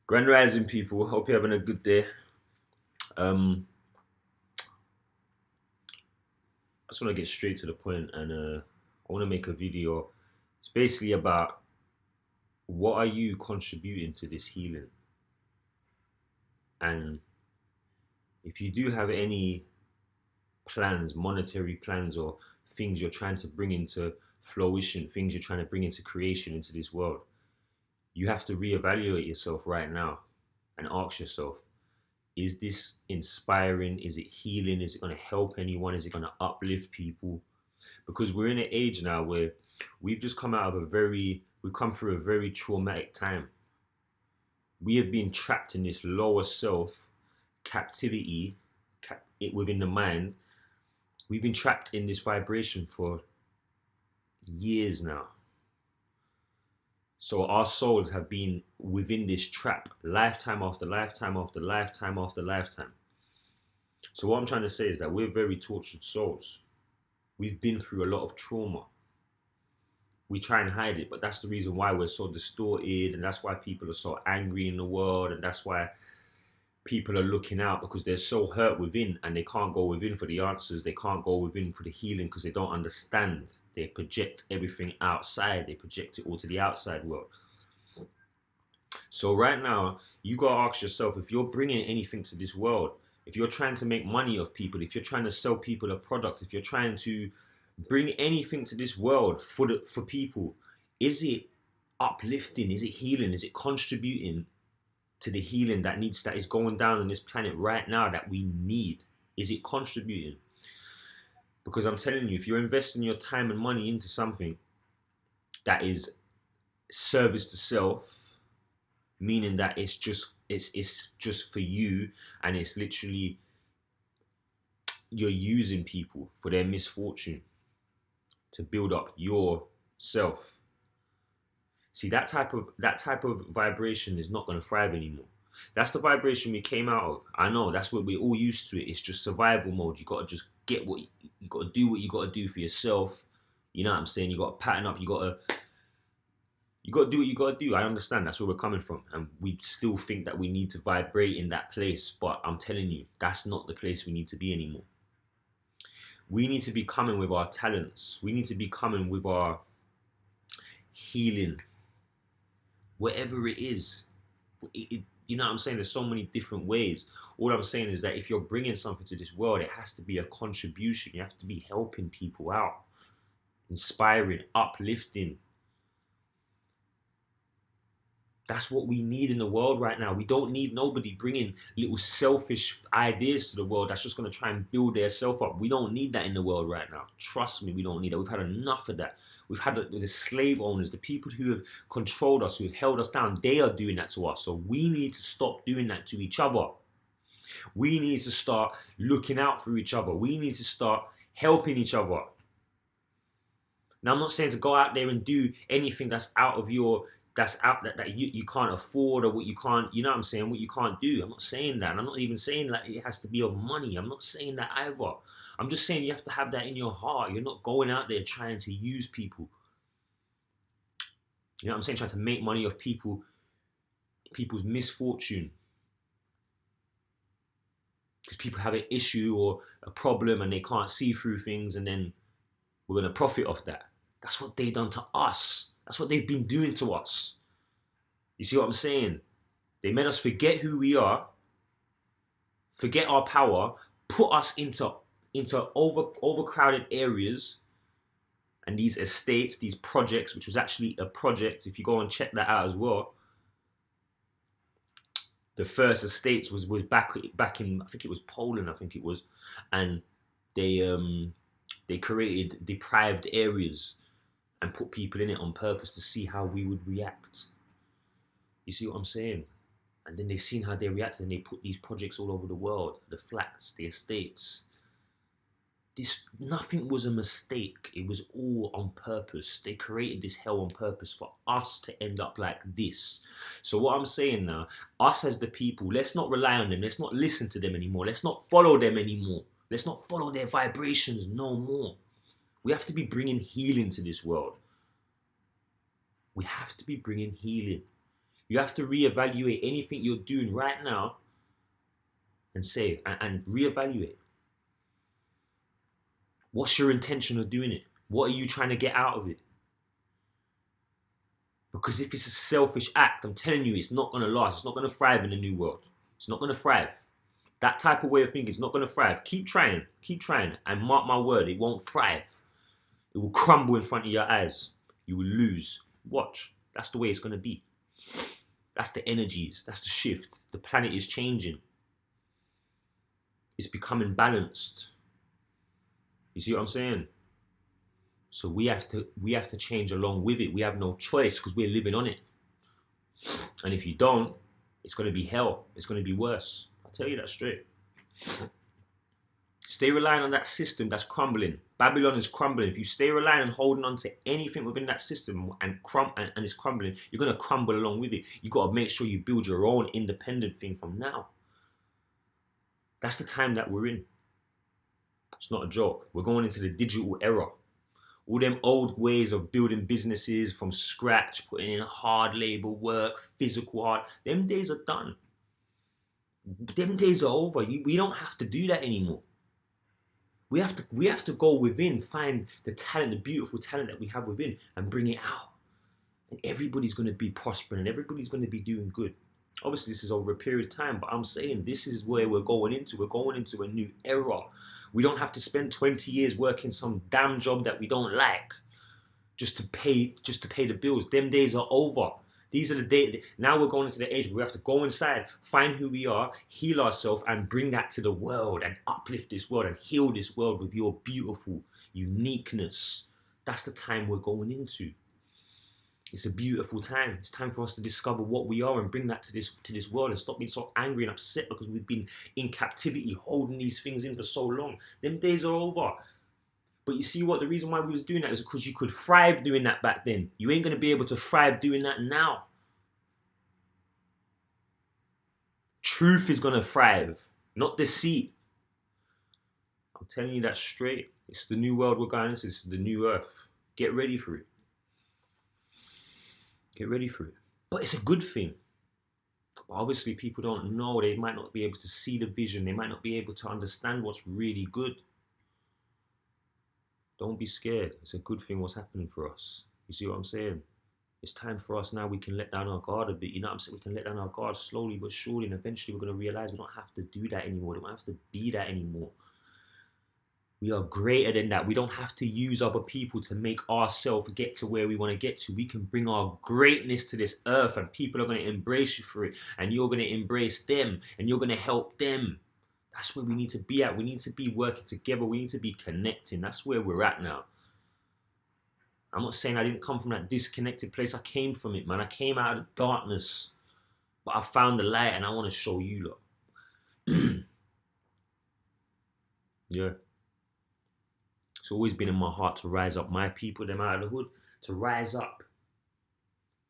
Grand Rising people, hope you're having a good day. I just want to get straight to the point and I want to make a video. It's basically about what are you contributing to this healing? And if you do have any plans, monetary plans, or things you're trying to bring into fruition, things you're trying to bring into creation into this world, you have to reevaluate yourself right now and ask yourself, is this inspiring? Is it healing? Is it going to help anyone? Is it going to uplift people? Because we're in an age now where we've just come out of we've come through a very traumatic time. We have been trapped in this lower self captivity within the mind. We've been trapped in this vibration for years now. So our souls have been within this trap, lifetime after lifetime after lifetime after lifetime. So what I'm trying to say is that we're very tortured souls. We've been through a lot of trauma. We try and hide it, but that's the reason why we're so distorted, and that's why people are so angry in the world, and that's why people are looking out, because they're so hurt within and they can't go within for the answers. They can't go within for the healing because they don't understand. They project everything outside. They project it all to the outside world. So right now, you got to ask yourself, if you're bringing anything to this world, if you're trying to make money off people, if you're trying to sell people a product, if you're trying to bring anything to this world for people, is it uplifting? Is it healing? Is it contributing to the healing that is going down on this planet right now that we need? Is it contributing? Because I'm telling you, if you're investing your time and money into something that is service to self, meaning that it's just for you, and it's literally you're using people for their misfortune to build up your self. See, that type of vibration is not going to thrive anymore. That's the vibration we came out of. I know, that's what we're all used to. It's just survival mode. You got to just get what you got to do, what you got to do for yourself. You know what I'm saying? You got to pattern up. You got to do what you got to do. I understand. That's where we're coming from. And we still think that we need to vibrate in that place. But I'm telling you, that's not the place we need to be anymore. We need to be coming with our talents. We need to be coming with our healing. Whatever it is. You know what I'm saying? There's so many different ways. All I'm saying is that if you're bringing something to this world, it has to be a contribution. You have to be helping people out. Inspiring, uplifting. That's what we need in the world right now. We don't need nobody bringing little selfish ideas to the world that's just going to try and build their self up. We don't need that in the world right now. Trust me, we don't need that. We've had enough of that. We've had the slave owners, the people who have controlled us, who have held us down. They are doing that to us. So we need to stop doing that to each other. We need to start looking out for each other. We need to start helping each other. Now, I'm not saying to go out there and do anything that's out of your... that you can't afford, or what you can't, you know what I'm saying, what you can't do. I'm not saying that. And I'm not even saying that it has to be of money. I'm not saying that either. I'm just saying you have to have that in your heart. You're not going out there trying to use people. You know what I'm saying? Trying to make money off people's misfortune. Because people have an issue or a problem and they can't see through things, and then we're going to profit off that. That's what they done to us. That's what they've been doing to us. You see what I'm saying? They made us forget who we are, forget our power, put us into overcrowded areas, and these estates, these projects, which was actually a project. If you go and check that out as well, the first estates was back in, I think it was Poland, and they created deprived areas and put people in it on purpose to see how we would react. You see what I'm saying? And then they seen how they reacted, and they put these projects all over the world, the flats, the estates. Nothing was a mistake. It was all on purpose. They created this hell on purpose for us to end up like this. So what I'm saying now, us as the people, let's not rely on them. Let's not listen to them anymore. Let's not follow them anymore. Let's not follow their vibrations no more. We have to be bringing healing to this world. We have to be bringing healing. You have to reevaluate anything you're doing right now and say, and reevaluate. What's your intention of doing it? What are you trying to get out of it? Because if it's a selfish act, I'm telling you, it's not going to last. It's not going to thrive in the new world. It's not going to thrive. That type of way of thinking is not going to thrive. Keep trying, and mark my word, it won't thrive. It will crumble in front of your eyes. You will lose. Watch. That's the way it's going to be. That's the energies. That's the shift. The planet is changing. It's becoming balanced. You see what I'm saying? So we have to change along with it. We have no choice because we're living on it. And if you don't, it's going to be hell. It's going to be worse. I'll tell you that straight. Stay relying on that system that's crumbling. Babylon is crumbling. If you stay relying on holding on to anything within that system and it's crumbling, you're going to crumble along with it. You got to make sure you build your own independent thing from now. That's the time that we're in. It's not a joke. We're going into the digital era. All them old ways of building businesses from scratch, putting in hard labor work, physical hard, them days are done. Them days are over. We don't have to do that anymore. We have to go within, find the talent, the beautiful talent that we have within, and bring it out. And everybody's going to be prospering, and everybody's going to be doing good. Obviously, this is over a period of time, but I'm saying this is where we're going into. We're going into a new era. We don't have to spend 20 years working some damn job that we don't like just to pay the bills. Them days are over. These are the days. Now we're going into the age where we have to go inside, find who we are, heal ourselves, and bring that to the world and uplift this world and heal this world with your beautiful uniqueness. That's the time we're going into. It's a beautiful time. It's time for us to discover what we are and bring that to this world and stop being so angry and upset because we've been in captivity holding these things in for so long. Them days are over. But you see what? The reason why we was doing that is because you could thrive doing that back then. You ain't going to be able to thrive doing that now. Truth is going to thrive, not deceit. I'm telling you that straight. It's the new world we're going into. It's the new earth. Get ready for it. Get ready for it. But it's a good thing. But obviously, people don't know. They might not be able to see the vision. They might not be able to understand what's really good. Don't be scared. It's a good thing what's happening for us. You see what I'm saying? It's time for us now. We can let down our guard a bit. You know what I'm saying? We can let down our guard slowly but surely. And eventually we're going to realize we don't have to do that anymore. We don't have to be that anymore. We are greater than that. We don't have to use other people to make ourselves get to where we want to get to. We can bring our greatness to this earth and people are going to embrace you for it. And you're going to embrace them and you're going to help them. That's where we need to be at. We need to be working together. We need to be connecting. That's where we're at now. I'm not saying I didn't come from that disconnected place. I came from it, man. I came out of the darkness. But I found the light and I want to show you, lot. Yeah. It's always been in my heart to rise up my people, them out of the hood, to rise up,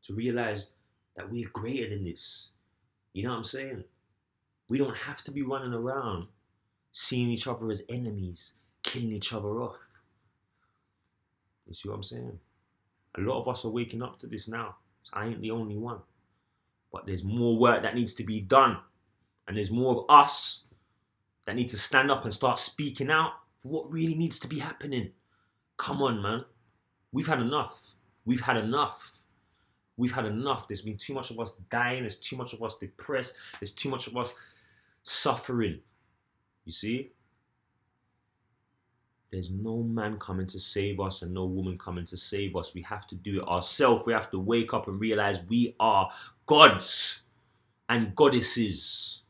to realize that we're greater than this. You know what I'm saying? We don't have to be running around seeing each other as enemies, killing each other off. You see what I'm saying? A lot of us are waking up to this now. So I ain't the only one. But there's more work that needs to be done. And there's more of us that need to stand up and start speaking out for what really needs to be happening. Come on, man. We've had enough. We've had enough. We've had enough. There's been too much of us dying. There's too much of us depressed. There's too much of us suffering. You see? There's no man coming to save us and no woman coming to save us. We have to do it ourselves. We have to wake up and realize we are gods and goddesses.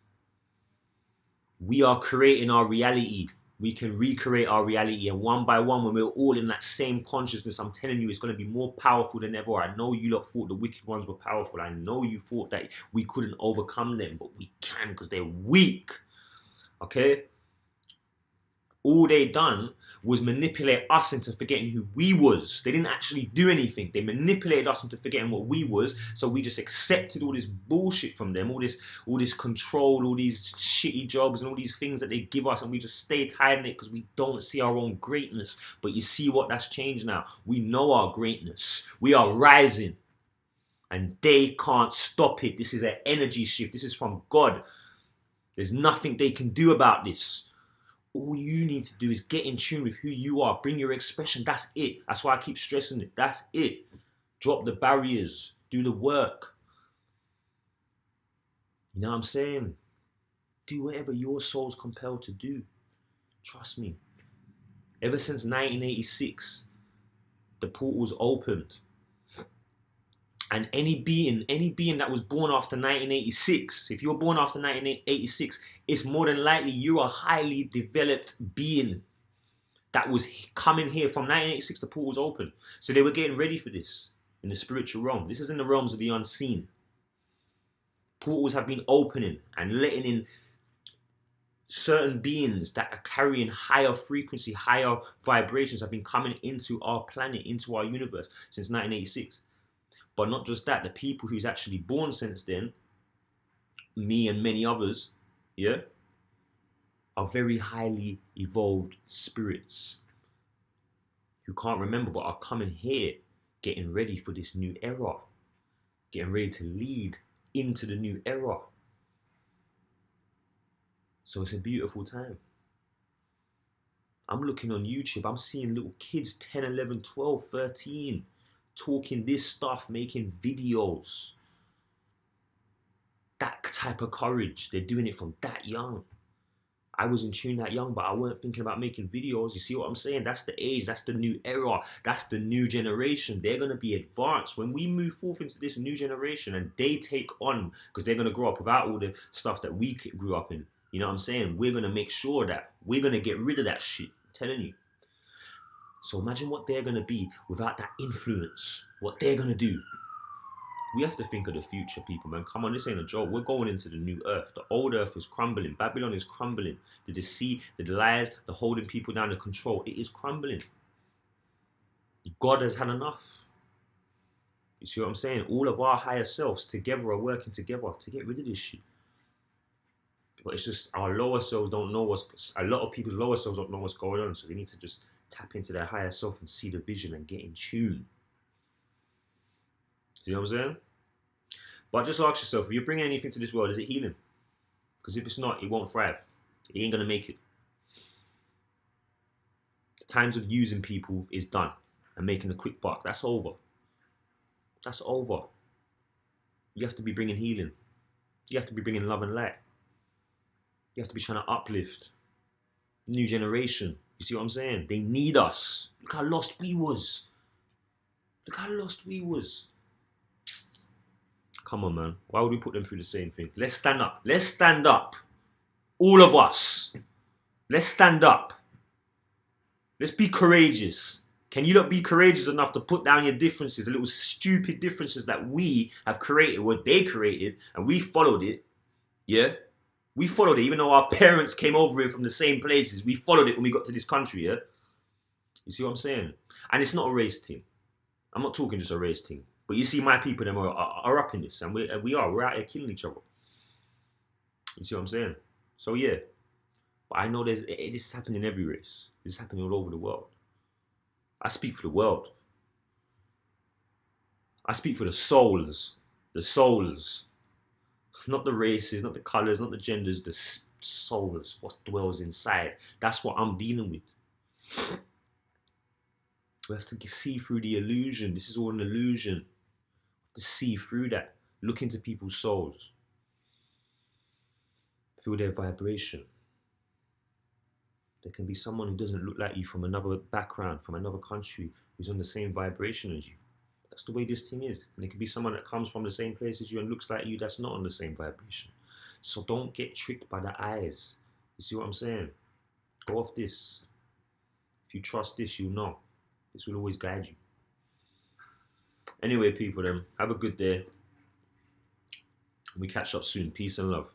We are creating our reality. We can recreate our reality, and one by one, when we're all in that same consciousness, I'm telling you, it's going to be more powerful than ever. I know you lot thought the wicked ones were powerful. I know you thought that we couldn't overcome them, but we can because they're weak. Okay? All they done was manipulate us into forgetting who we was. They didn't actually do anything. They manipulated us into forgetting what we was. So we just accepted all this bullshit from them, all this control, all these shitty jobs and all these things that they give us, and we just stay tied in it because we don't see our own greatness. But you see what? That's changed now. We know our greatness. We are rising. And they can't stop it. This is an energy shift. This is from God. There's nothing they can do about this. All you need to do is get in tune with who you are. Bring your expression. That's it. That's why I keep stressing it. That's it. Drop the barriers. Do the work. You know what I'm saying? Do whatever your soul's compelled to do. Trust me. Ever since 1986, the portal's opened. And any being that was born after 1986, if you're born after 1986, it's more than likely you're a highly developed being that was coming here from 1986. The portal was open. So they were getting ready for this in the spiritual realm. This is in the realms of the unseen. Portals have been opening and letting in certain beings that are carrying higher frequency, higher vibrations have been coming into our planet, into our universe since 1986. But not just that, the people who's actually born since then, me and many others, yeah, are very highly evolved spirits who can't remember but are coming here, getting ready for this new era, getting ready to lead into the new era. So it's a beautiful time. I'm looking on YouTube, I'm seeing little kids, 10, 11, 12, 13, talking this stuff, making videos. That type of courage, they're doing it from that young. I was in tune that young, but I weren't thinking about making videos. You see what I'm saying? That's the age, that's the new era, that's the new generation. They're going to be advanced. When we move forth into this new generation and they take on, because they're going to grow up without all the stuff that we grew up in. You know what I'm saying? We're going to make sure that we're going to get rid of that shit. I'm telling you. So imagine what they're going to be without that influence. What they're going to do. We have to think of the future, people, man. Come on, this ain't a joke. We're going into the new earth. The old earth is crumbling. Babylon is crumbling. The deceit, the lies, the holding people down, the control. It is crumbling. God has had enough. You see what I'm saying? All of our higher selves together are working together to get rid of this shit. But it's just our lower selves don't know a lot of people's lower selves don't know what's going on. So they need to just tap into their higher self and see the vision and get in tune. See what I'm saying? But just ask yourself, if you're bringing anything to this world, is it healing? Because if it's not, it won't thrive. It ain't going to make it. The times of using people is done and making a quick buck. That's over. That's over. You have to be bringing healing. You have to be bringing love and light. You have to be trying to uplift new generation. You see what I'm saying? They need us. Look how lost we was. Look how lost we was. Come on, man. Why would we put them through the same thing? Let's stand up. Let's stand up. All of us. Let's stand up. Let's be courageous. Can you not be courageous enough to put down your differences, the little stupid differences that we have created, what they created, and we followed it? Yeah? We followed it, even though our parents came over here from the same places. We followed it when we got to this country, yeah? You see what I'm saying? And it's not a race thing. I'm not talking just a race thing. But you see, my people them are up in this, and we're out here killing each other. You see what I'm saying? So yeah, but I know this is happening in every race. This is happening all over the world. I speak for the world. I speak for the souls, not the races, not the colors, not the genders, the souls, what dwells inside. That's what I'm dealing with. We have to see through the illusion. This is all an illusion. To see through that, look into people's souls, feel their vibration. There can be someone who doesn't look like you from another background, from another country, who's on the same vibration as you. That's the way this thing is. And there can be someone that comes from the same place as you and looks like you that's not on the same vibration. So don't get tricked by the eyes. You see what I'm saying? Go off this. If you trust this, you'll know. This will always guide you. Anyway, people, then, have a good day. We catch up soon. Peace and love.